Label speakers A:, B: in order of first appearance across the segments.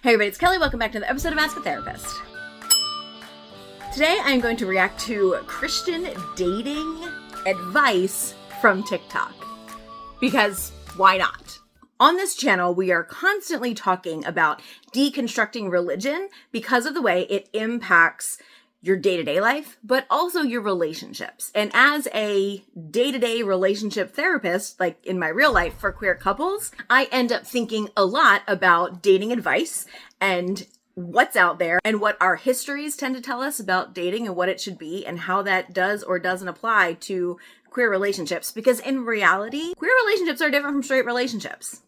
A: Hey everybody, it's Kelly. Welcome back to another episode of Ask a Therapist. Today I'm going to react to Christian dating advice from TikTok. Because why not? On this channel, we are constantly talking about deconstructing religion because of the way it impacts your day-to-day life, but also your relationships. And as a day-to-day relationship therapist, like in my real life for queer couples, I end up thinking a lot about dating advice and what's out there and what our histories tend to tell us about dating and what it should be and how that does or doesn't apply to queer relationships. Because in reality, queer relationships are different from straight relationships.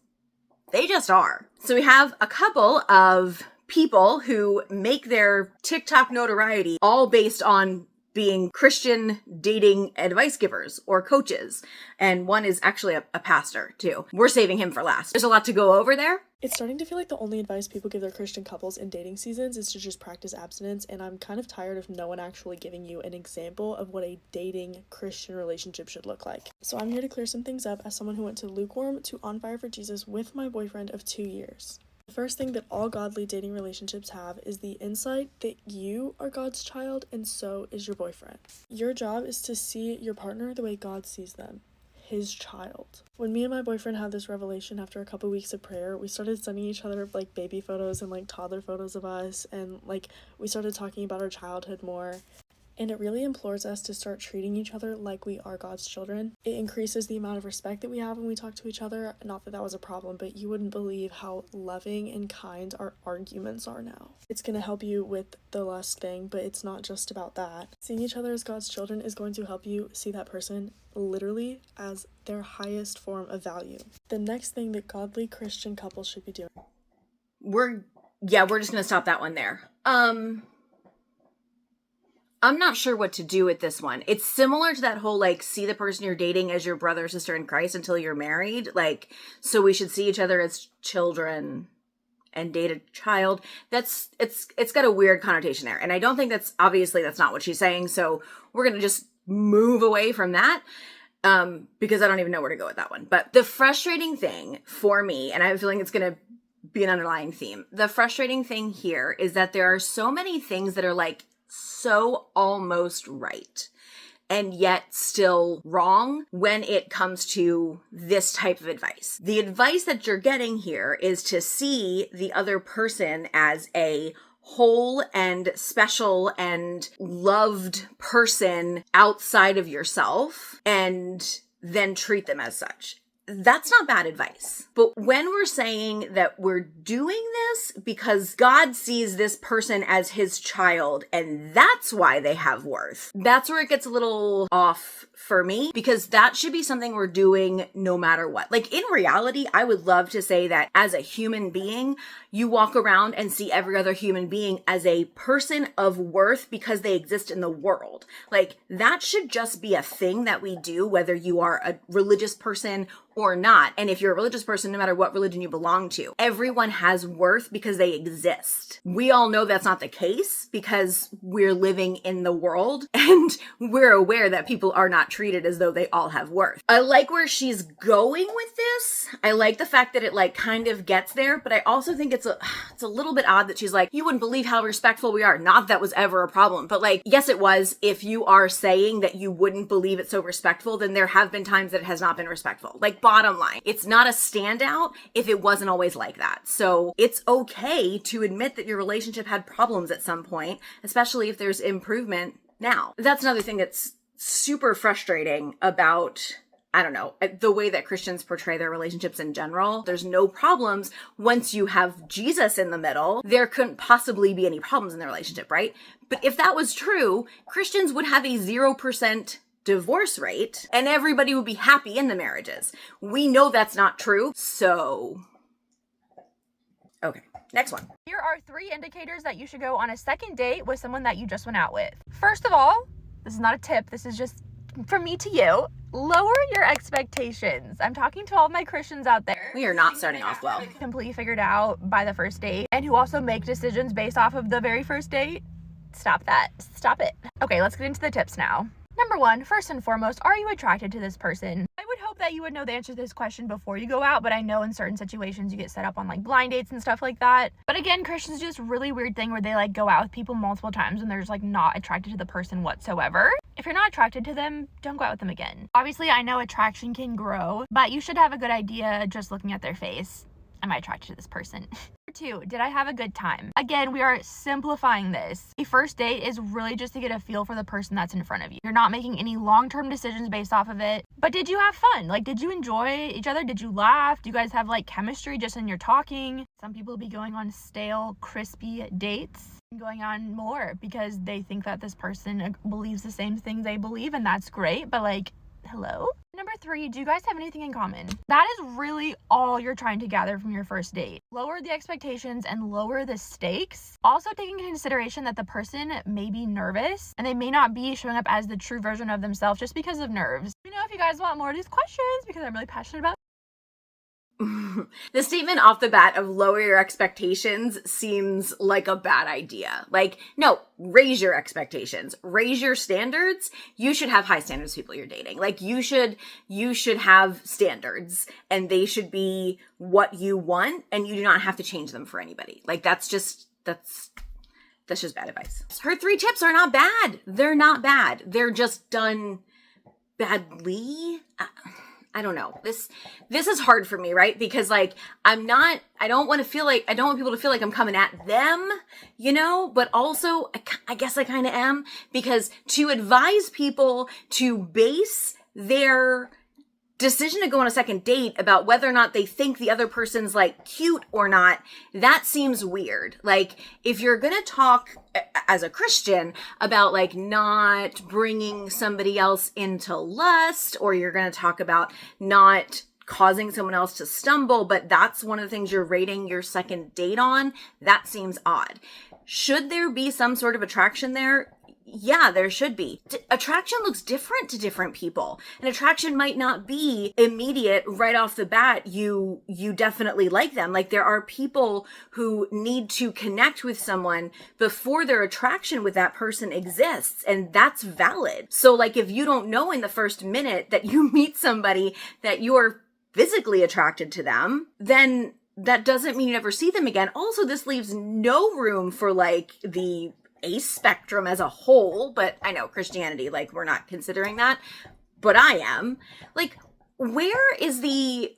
A: They just are. So we have a couple of people who make their TikTok notoriety all based on being Christian dating advice givers or coaches. And one is actually a pastor too. We're saving him for last. There's a lot to go over there.
B: It's starting to feel like the only advice people give their Christian couples in dating seasons is to just practice abstinence, and I'm kind of tired of no one actually giving you an example of what a dating Christian relationship should look like. So I'm here to clear some things up as someone who went to lukewarm to on fire for Jesus with my boyfriend of 2 years. The first thing that all godly dating relationships have is the insight that you are God's child and so is your boyfriend. Your job is to see your partner the way God sees them, his child. When me and my boyfriend had this revelation after a couple weeks of prayer, we started sending each other like baby photos and like toddler photos of us, and like we started talking about our childhood more. And it really implores us to start treating each other like we are God's children. It increases the amount of respect that we have when we talk to each other. Not that that was a problem, but you wouldn't believe how loving and kind our arguments are now. It's going to help you with the lust thing, but it's not just about that. Seeing each other as God's children is going to help you see that person literally as their highest form of value. The next thing that godly Christian couples should be doing.
A: We're just going to stop that one there. I'm not sure what to do with this one. It's similar to that whole, like, see the person you're dating as your brother or sister in Christ until you're married. Like, so we should see each other as children and date a child. It's got a weird connotation there. And I don't think that's not what she's saying. So we're going to just move away from that. Because I don't even know where to go with that one. But the frustrating thing for me, and I have a feeling it's going to be an underlying theme. The frustrating thing here is that there are so many things that are like, so almost right and yet still wrong when it comes to this type of advice. The advice that you're getting here is to see the other person as a whole and special and loved person outside of yourself and then treat them as such. That's not bad advice. But when we're saying that we're doing this because God sees this person as his child and that's why they have worth, that's where it gets a little off for me, because that should be something we're doing no matter what. Like in reality, I would love to say that as a human being, you walk around and see every other human being as a person of worth because they exist in the world. Like that should just be a thing that we do, whether you are a religious person or not. And if you're a religious person, no matter what religion you belong to, everyone has worth because they exist. We all know that's not the case because we're living in the world and we're aware that people are not treated as though they all have worth. I like where she's going with this. I like the fact that it like kind of gets there, but I also think it's a little bit odd that she's like, you wouldn't believe how respectful we are. Not that was ever a problem, but like, yes, it was. If you are saying that you wouldn't believe it's so respectful, then there have been times that it has not been respectful. Like bottom line, it's not a standout if it wasn't always like that. So it's okay to admit that your relationship had problems at some point, especially if there's improvement now. That's another thing that's super frustrating about, I don't know, the way that Christians portray their relationships in general. There's no problems once you have Jesus in the middle. There couldn't possibly be any problems in the relationship, right? But if that was true, Christians would have a 0% divorce rate and everybody would be happy in the marriages. We know that's not true. So, okay, next one.
C: Here are 3 indicators that you should go on a second date with someone that you just went out with. First of all, this is not a tip. This is just from me to you. Lower your expectations. I'm talking to all of my Christians out there.
A: We are not starting off well.
C: Completely figured out by the first date and who also make decisions based off of the very first date. Stop that. Stop it. Okay, let's get into the tips now. Number 1, first and foremost, are you attracted to this person? I would hope that you would know the answer to this question before you go out, but I know in certain situations you get set up on like blind dates and stuff like that. But again, Christians do this really weird thing where they like go out with people multiple times and they're just like not attracted to the person whatsoever. If you're not attracted to them, don't go out with them again. Obviously, I know attraction can grow, but you should have a good idea just looking at their face. Am I attracted to this person? 2, did I have a good time? Again, we are simplifying this. A first date is really just to get a feel for the person that's in front of you. You're not making any long-term decisions based off of it. But did you have fun? Like, did you enjoy each other? Did you laugh? Do you guys have like chemistry just in your talking? Some people be going on stale, crispy dates and going on more because they think that this person believes the same thing they believe, and that's great. But like, hello? Number 3, do you guys have anything in common? That is really all you're trying to gather from your first date. Lower the expectations and lower the stakes. Also taking into consideration that the person may be nervous and they may not be showing up as the true version of themselves just because of nerves. Let me know if you guys want more of these questions because I'm really passionate about
A: the statement off the bat of lower your expectations seems like a bad idea. Like, no, raise your expectations, raise your standards. You should have high standards people you're dating. Like you should have standards and they should be what you want and you do not have to change them for anybody. Like that's just bad advice. Her 3 tips are not bad. They're not bad. They're just done badly. I don't know. This is hard for me, right? Because like, I don't want people to feel like I'm coming at them, you know, but also I guess I kind of am, because to advise people to base their decision to go on a second date about whether or not they think the other person's like cute or not, that seems weird. Like if you're going to talk as a Christian about like not bringing somebody else into lust, or you're going to talk about not causing someone else to stumble, but that's one of the things you're rating your second date on, that seems odd. Should there be some sort of attraction there? Yeah, there should be. Attraction looks different to different people. And attraction might not be immediate right off the bat. You definitely like them. Like there are people who need to connect with someone before their attraction with that person exists. And that's valid. So like if you don't know in the first minute that you meet somebody that you're physically attracted to them, then that doesn't mean you never see them again. Also, this leaves no room for like the ace spectrum as a whole, but I know Christianity, like we're not considering that, but I am. Like, where is the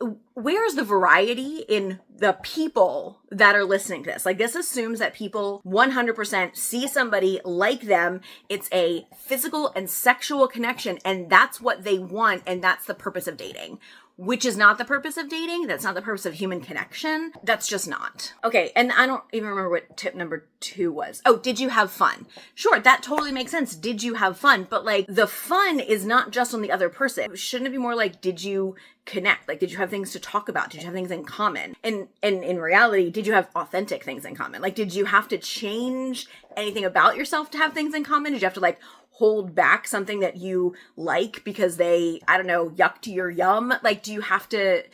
A: variety in the people that are listening to this? Like this assumes that people 100% see somebody like them. It's a physical and sexual connection, and that's what they want, and that's the purpose of dating. Which is not the purpose of dating. That's not the purpose of human connection. That's just not. Okay, and I don't even remember what tip number 2 was. Oh, did you have fun? Sure, that totally makes sense. Did you have fun? But like, the fun is not just on the other person. Shouldn't it be more like, did you connect? Like, did you have things to talk about? Did you have things in common? And in reality, did you have authentic things in common? Like, did you have to change anything about yourself to have things in common? Did you have to like hold back something that you like because they, I don't know, yucked your yum? Like, do you have to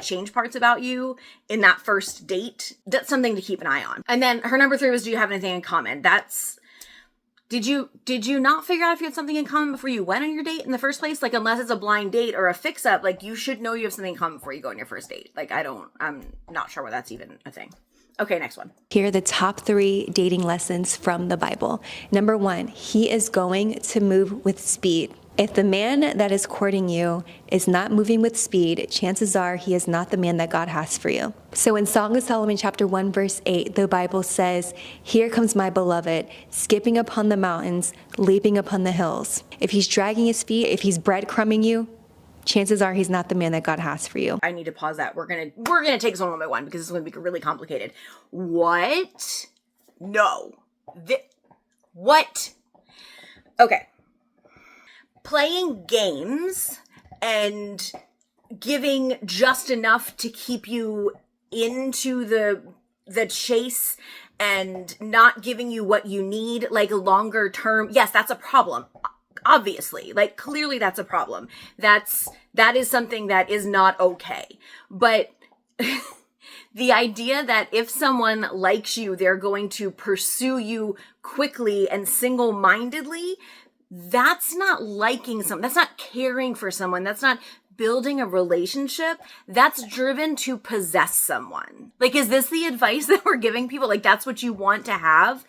A: change parts about you in that first date? That's something to keep an eye on. And then her number 3 was, do you have anything in common? Did you not figure out if you had something in common before you went on your date in the first place? Like, unless it's a blind date or a fix up, like you should know you have something in common before you go on your first date. Like, I'm not sure why that's even a thing. Okay, next one.
D: Here are the top 3 dating lessons from the Bible. Number 1, he is going to move with speed. If the man that is courting you is not moving with speed, chances are he is not the man that God has for you. So in Song of Solomon chapter 1 verse 8, the Bible says, "Here comes my beloved, skipping upon the mountains, leaping upon the hills." If he's dragging his feet, if he's breadcrumbing you, chances are he's not the man that God has for you.
A: I need to pause that. We're gonna take this one by one because this is going to be really complicated. What? No. What? Okay. Playing games and giving just enough to keep you into the chase and not giving you what you need, like longer term. Yes, that's a problem. Obviously, like clearly that's a problem. That is something that is not okay. But the idea that if someone likes you, they're going to pursue you quickly and single-mindedly, that's not liking someone. That's not caring for someone. That's not building a relationship that's driven to possess someone. Like, is this the advice that we're giving people? Like, that's what you want to have?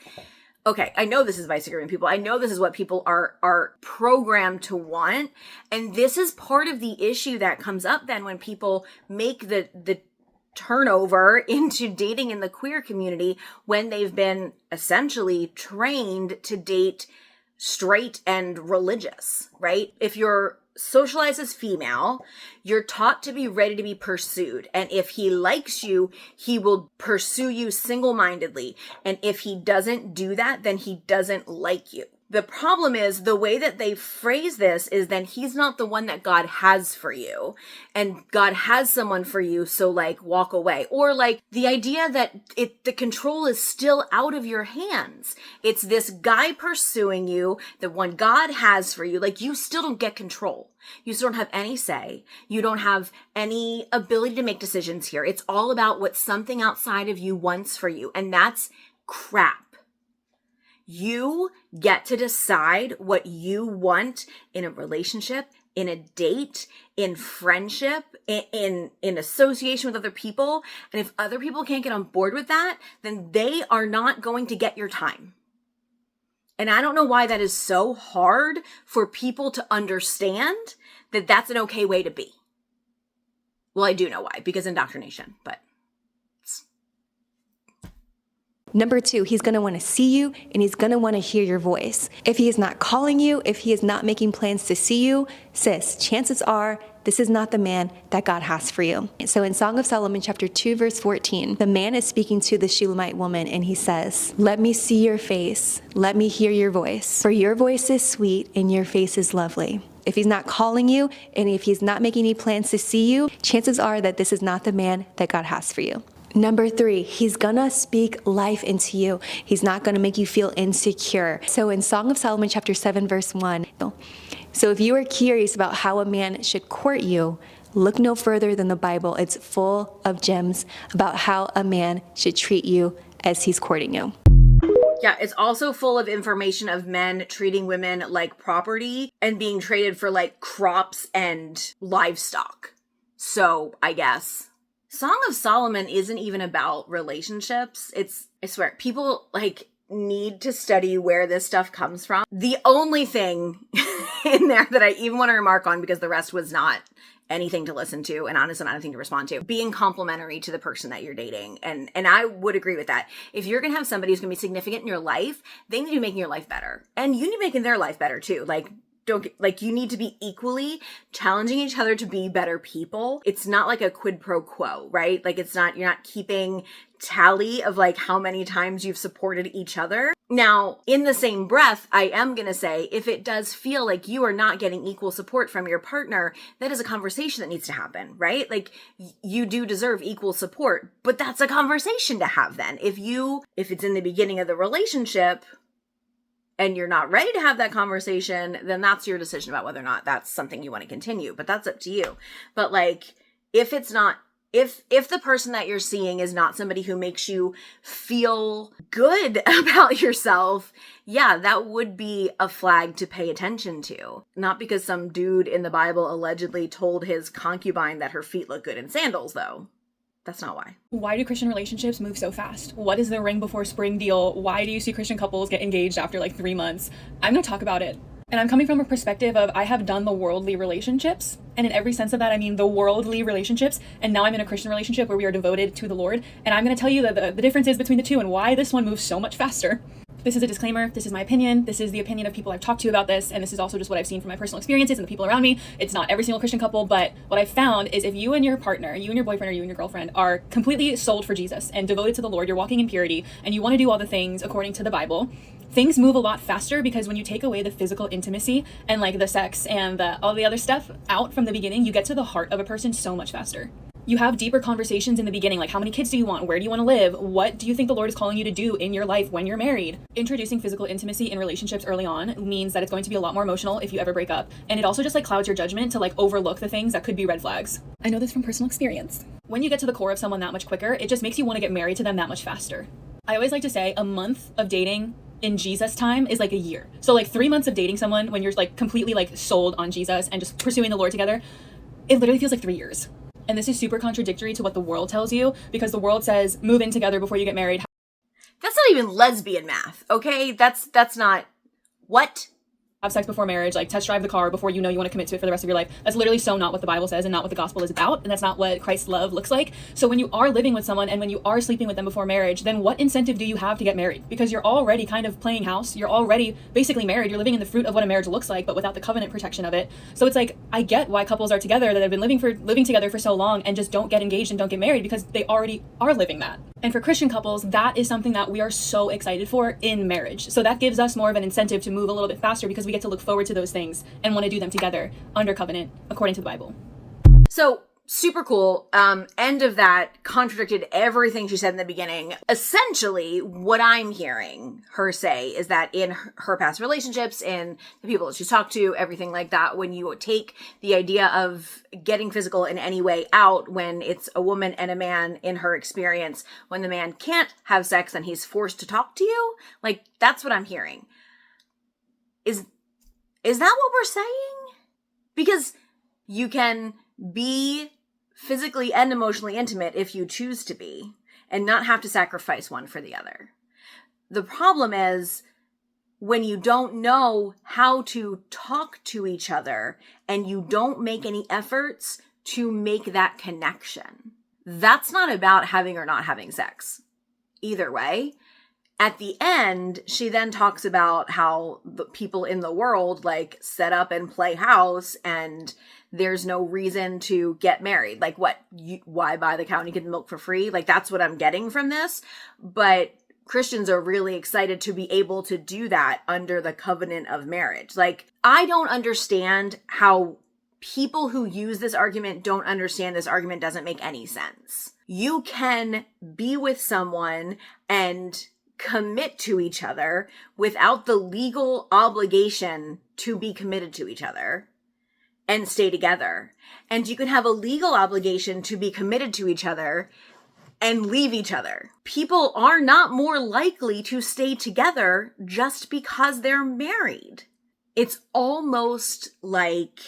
A: Okay, I know this is advice you're giving people. I know this is what people are programmed to want. And this is part of the issue that comes up then when people make the turnover into dating in the queer community, when they've been essentially trained to date straight and religious, right? If you're socialized as female, you're taught to be ready to be pursued. And if he likes you, he will pursue you single-mindedly. And if he doesn't do that, then he doesn't like you. The problem is the way that they phrase this is then he's not the one that God has for you. And God has someone for you, so like walk away. Or like the idea that the control is still out of your hands. It's this guy pursuing you, the one God has for you. Like you still don't get control. You still don't have any say. You don't have any ability to make decisions here. It's all about what something outside of you wants for you. And that's crap. You get to decide what you want in a relationship, in a date, in friendship, in association with other people. And if other people can't get on board with that, then they are not going to get your time. And I don't know why that is so hard for people to understand that that's an okay way to be. Well, I do know why, because indoctrination, but...
D: Number 2, he's going to want to see you and he's going to want to hear your voice. If he is not calling you, if he is not making plans to see you, sis, chances are this is not the man that God has for you. So in Song of Solomon, chapter 2, verse 14, the man is speaking to the Shulamite woman and he says, "Let me see your face. Let me hear your voice. For your voice is sweet and your face is lovely." If he's not calling you and if he's not making any plans to see you, chances are that this is not the man that God has for you. Number 3, he's gonna speak life into you. He's not gonna make you feel insecure. So in Song of Solomon, chapter 7, verse 1, so if you are curious about how a man should court you, look no further than the Bible. It's full of gems about how a man should treat you as he's courting you.
A: Yeah, it's also full of information of men treating women like property and being traded for like crops and livestock. So I guess Song of Solomon isn't even about relationships. I swear, people like need to study where this stuff comes from. The only thing in there that I even want to remark on, because the rest was not anything to listen to and honestly not anything to respond to, being complimentary to the person that you're dating. And I would agree with that. If you're going to have somebody who's going to be significant in your life, they need to be making your life better. And you need to be making their life better too. You need to be equally challenging each other to be better people. It's not like a quid pro quo, right? Like you're not keeping tally of like how many times you've supported each other. Now, in the same breath, I am going to say, if it does feel like you are not getting equal support from your partner, that is a conversation that needs to happen, right? Like you do deserve equal support, but that's a conversation to have then. If it's in the beginning of the relationship, and you're not ready to have that conversation, then that's your decision about whether or not that's something you want to continue. But that's up to you. But like, if the person that you're seeing is not somebody who makes you feel good about yourself, yeah, that would be a flag to pay attention to. Not because some dude in the Bible allegedly told his concubine that her feet look good in sandals, though. That's not why.
E: Why do Christian relationships move so fast? What is the ring before spring deal? Why do you see Christian couples get engaged after like 3 months? I'm going to talk about it. And I'm coming from a perspective of I have done the worldly relationships. And in every sense of that, I mean the worldly relationships. And now I'm in a Christian relationship where we are devoted to the Lord. And I'm going to tell you that the differences between the two and why this one moves so much faster. This is a disclaimer. This is my opinion. This is the opinion of people I've talked to about this. And this is also just what I've seen from my personal experiences and the people around me. It's not every single Christian couple, but what I've found is if you and your partner, you and your boyfriend or you and your girlfriend are completely sold for Jesus and devoted to the Lord, you're walking in purity, and you want to do all the things according to the Bible, things move a lot faster because when you take away the physical intimacy and like the sex and all the other stuff out from the beginning, you get to the heart of a person so much faster. You have deeper conversations in the beginning, like how many kids do you want? Where do you want to live? What do you think the Lord is calling you to do in your life when you're married? Introducing physical intimacy in relationships early on means that it's going to be a lot more emotional if you ever break up. And it also just like clouds your judgment to like overlook the things that could be red flags. I know this from personal experience. When you get to the core of someone that much quicker, it just makes you want to get married to them that much faster. I always like to say a month of dating in Jesus time is like a year. So like 3 months of dating someone when you're like completely like sold on Jesus and just pursuing the Lord together, it literally feels like 3 years. And this is super contradictory to what the world tells you, because the world says move in together before you get married.
A: That's not even lesbian math, okay? That's not what?
E: Have sex before marriage, like test drive the car before you know you want to commit to it for the rest of your life. That's literally so not what the Bible says and not what the gospel is about, and that's not what Christ's love looks like. So when you are living with someone and when you are sleeping with them before marriage, then what incentive do you have to get married? Because you're already kind of playing house, you're already basically married, you're living in the fruit of what a marriage looks like, but without the covenant protection of it. So it's like, I get why couples are together that have been living together for so long and just don't get engaged and don't get married, because they already are living that. And for Christian couples, that is something that we are so excited for in marriage. So that gives us more of an incentive to move a little bit faster, because we get to look forward to those things and want to do them together under covenant according to the Bible.
A: So super cool. End of that contradicted everything she said in the beginning. Essentially, what I'm hearing her say is that in her past relationships, in the people that she's talked to, everything like that, when you take the idea of getting physical in any way out, when it's a woman and a man, in her experience, when the man can't have sex and he's forced to talk to you, like, that's what I'm hearing. Is that what we're saying? Because you can be physically and emotionally intimate if you choose to be, and not have to sacrifice one for the other. The problem is when you don't know how to talk to each other and you don't make any efforts to make that connection. That's not about having or not having sex. Either way. At the end, she then talks about how the people in the world like set up and play house, and there's no reason to get married. Like, what? Why buy the cow and you get the milk for free? Like, that's what I'm getting from this. But Christians are really excited to be able to do that under the covenant of marriage. Like, I don't understand how people who use this argument don't understand this argument doesn't make any sense. You can be with someone and commit to each other without the legal obligation to be committed to each other and stay together. And you can have a legal obligation to be committed to each other and leave each other. People are not more likely to stay together just because they're married. It's almost like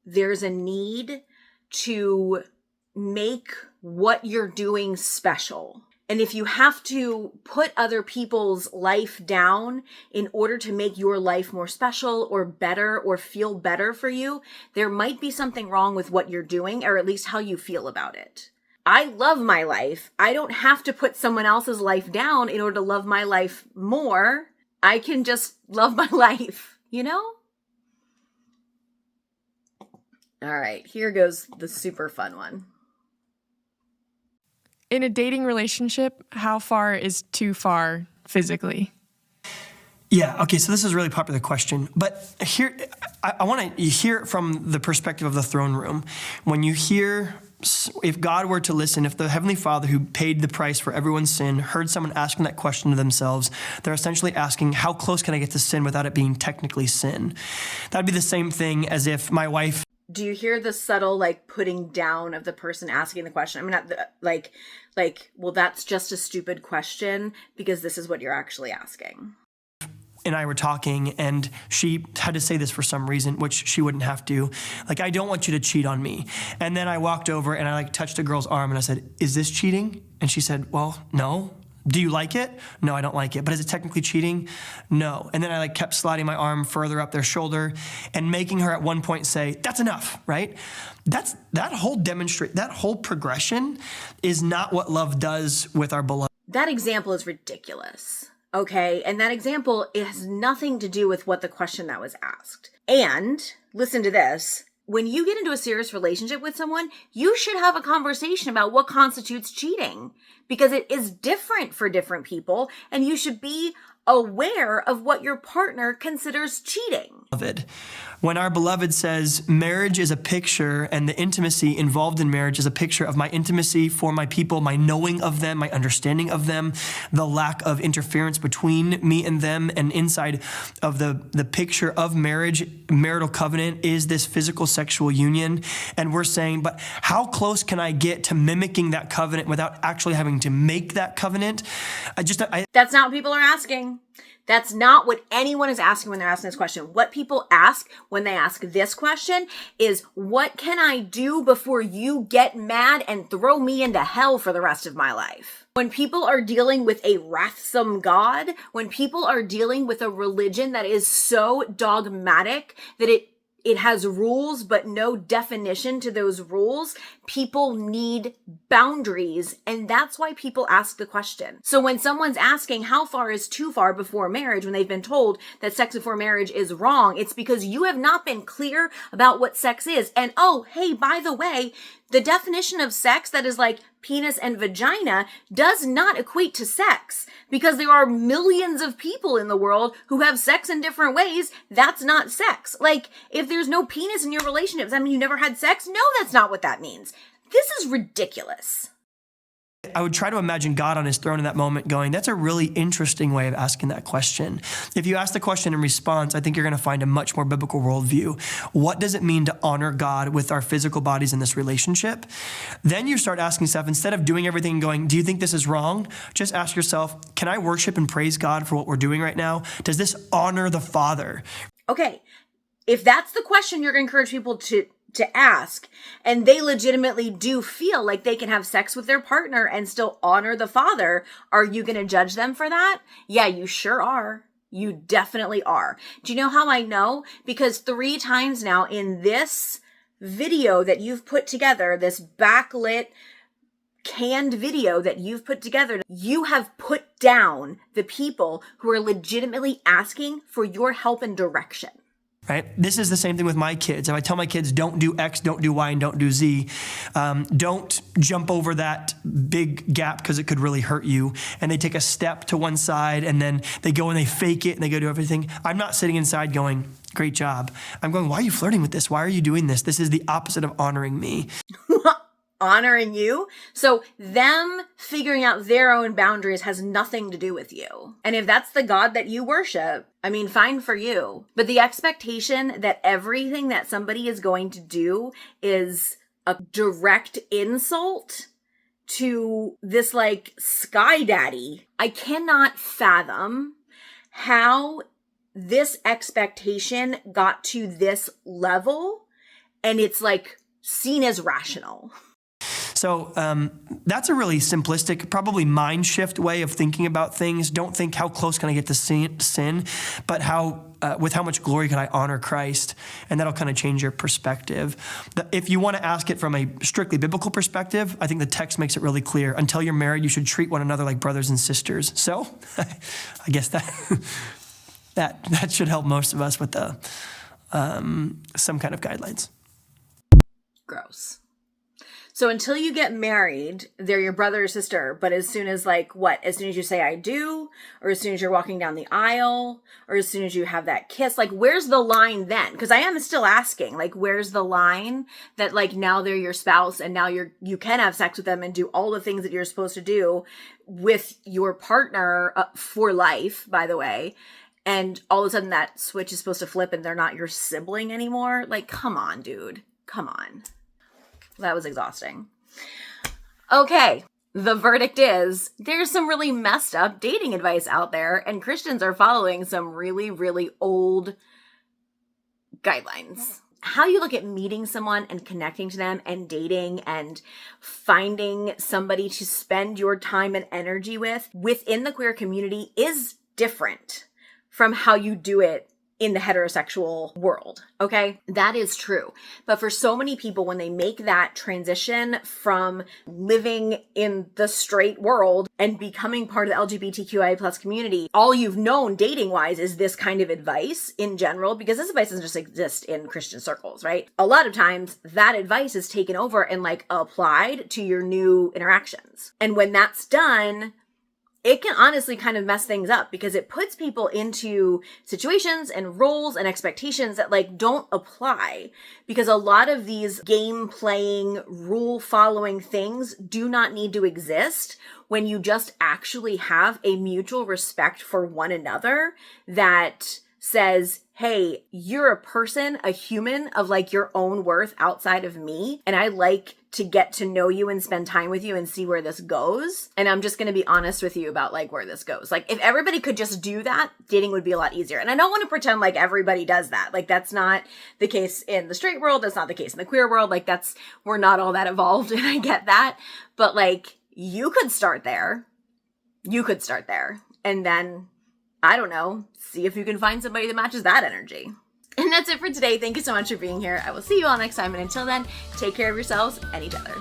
A: there's a need to make what you're doing special. And if you have to put other people's life down in order to make your life more special or better or feel better for you, there might be something wrong with what you're doing, or at least how you feel about it. I love my life. I don't have to put someone else's life down in order to love my life more. I can just love my life, you know? All right, here goes the super fun one.
F: In a dating relationship, how far is too far physically?
G: Yeah, okay, so this is a really popular question. But here, I want to hear it from the perspective of the throne room. When you hear, if God were to listen, if the Heavenly Father who paid the price for everyone's sin heard someone asking that question to themselves, they're essentially asking, how close can I get to sin without it being technically sin? That'd be the same thing as if my wife...
A: Do you hear the subtle, like, putting down of the person asking the question? I mean, not the, like, well, that's just a stupid question because this is what you're actually asking.
G: And I were talking, and she had to say this for some reason, which she wouldn't have to. Like, I don't want you to cheat on me. And then I walked over and I like touched a girl's arm and I said, is this cheating? And she said, well, no. Do you like it? No, I don't like it. But is it technically cheating? No. And then I like kept sliding my arm further up their shoulder and making her at one point say, that's enough, right? That whole progression is not what love does with our beloved.
A: That example is ridiculous. Okay, and that example, it has nothing to do with what the question that was asked. And listen to this. When you get into a serious relationship with someone, you should have a conversation about what constitutes cheating, because it is different for different people, and you should be aware of what your partner considers cheating.
G: When our beloved says marriage is a picture, and the intimacy involved in marriage is a picture of my intimacy for my people, my knowing of them, my understanding of them, the lack of interference between me and them, and inside of the picture of marriage, marital covenant is this physical sexual union. And we're saying, but how close can I get to mimicking that covenant without actually having to make that covenant? That's
A: not what people are asking. asking? That's not what anyone is asking when they're asking this question. What people ask when they ask this question is, what can I do before you get mad and throw me into hell for the rest of my life? When people are dealing with a wrathsome God, when people are dealing with a religion that is so dogmatic that it has rules but no definition to those rules, people need boundaries. And that's why people ask the question. So when someone's asking how far is too far before marriage, when they've been told that sex before marriage is wrong, it's because you have not been clear about what sex is. And oh, hey, by the way, the definition of sex that is like penis and vagina does not equate to sex, because there are millions of people in the world who have sex in different ways. That's not sex. Like, if there's no penis in your relationship, does that mean you never had sex? No, that's not what that means. This is ridiculous.
G: I would try to imagine God on his throne in that moment going, that's a really interesting way of asking that question. If you ask the question in response, I think you're going to find a much more biblical worldview. What does it mean to honor God with our physical bodies in this relationship? Then you start asking yourself, instead of doing everything and going, do you think this is wrong? Just ask yourself, can I worship and praise God for what we're doing right now? Does this honor the Father?
A: Okay, if that's the question you're going to encourage people to ask, and they legitimately do feel like they can have sex with their partner and still honor the Father, are you going to judge them for that? Yeah, you sure are. You definitely are. Do you know how I know? Because 3 times now in this video that you've put together, this backlit canned video that you've put together, you have put down the people who are legitimately asking for your help and direction.
G: Right? This is the same thing with my kids. If I tell my kids, don't do X, don't do Y, and don't do Z, don't jump over that big gap because it could really hurt you. And they take a step to one side and then they go and they fake it and they go do everything. I'm not sitting inside going, great job. I'm going, why are you flirting with this? Why are you doing this? This is the opposite of honoring me.
A: Honoring you. So them figuring out their own boundaries has nothing to do with you. And if that's the God that you worship, I mean, fine for you. But the expectation that everything that somebody is going to do is a direct insult to this like sky daddy, I cannot fathom how this expectation got to this level and it's like seen as rational.
G: So that's a really simplistic, probably mind shift way of thinking about things. Don't think how close can I get to sin, but with how much glory can I honor Christ? And that'll kind of change your perspective. If you want to ask it from a strictly biblical perspective, I think the text makes it really clear. Until you're married, you should treat one another like brothers and sisters. So I guess that should help most of us with some kind of guidelines.
A: Gross. So until you get married, they're your brother or sister. But as soon as as soon as you say I do, or as soon as you're walking down the aisle, or as soon as you have that kiss, where's the line then? Because I am still asking, where's the line that now they're your spouse and now you can have sex with them and do all the things that you're supposed to do with your partner for life, by the way. And all of a sudden that switch is supposed to flip and they're not your sibling anymore. Come on, dude. Come on. That was exhausting. Okay, the verdict is there's some really messed up dating advice out there, and Christians are following some really, really old guidelines. How you look at meeting someone and connecting to them and dating and finding somebody to spend your time and energy with within the queer community is different from how you do it in the heterosexual world, okay? That is true. But for so many people, when they make that transition from living in the straight world and becoming part of the LGBTQIA plus community, all you've known dating-wise is this kind of advice in general, because this advice doesn't just exist in Christian circles, right? A lot of times, that advice is taken over and applied to your new interactions. And when that's done, it can honestly kind of mess things up because it puts people into situations and roles and expectations that don't apply, because a lot of these game playing, rule following things do not need to exist when you just actually have a mutual respect for one another that says, hey, you're a person, a human of like your own worth outside of me. And I like to get to know you and spend time with you and see where this goes. And I'm just going to be honest with you about like where this goes. Like if everybody could just do that, dating would be a lot easier. And I don't want to pretend like everybody does that. Like that's not the case in the straight world. That's not the case in the queer world. Like we're not all that evolved, and I get that. But like you could start there. And then, I don't know, see if you can find somebody that matches that energy. And that's it for today. Thank you so much for being here. I will see you all next time. And until then, take care of yourselves and each other.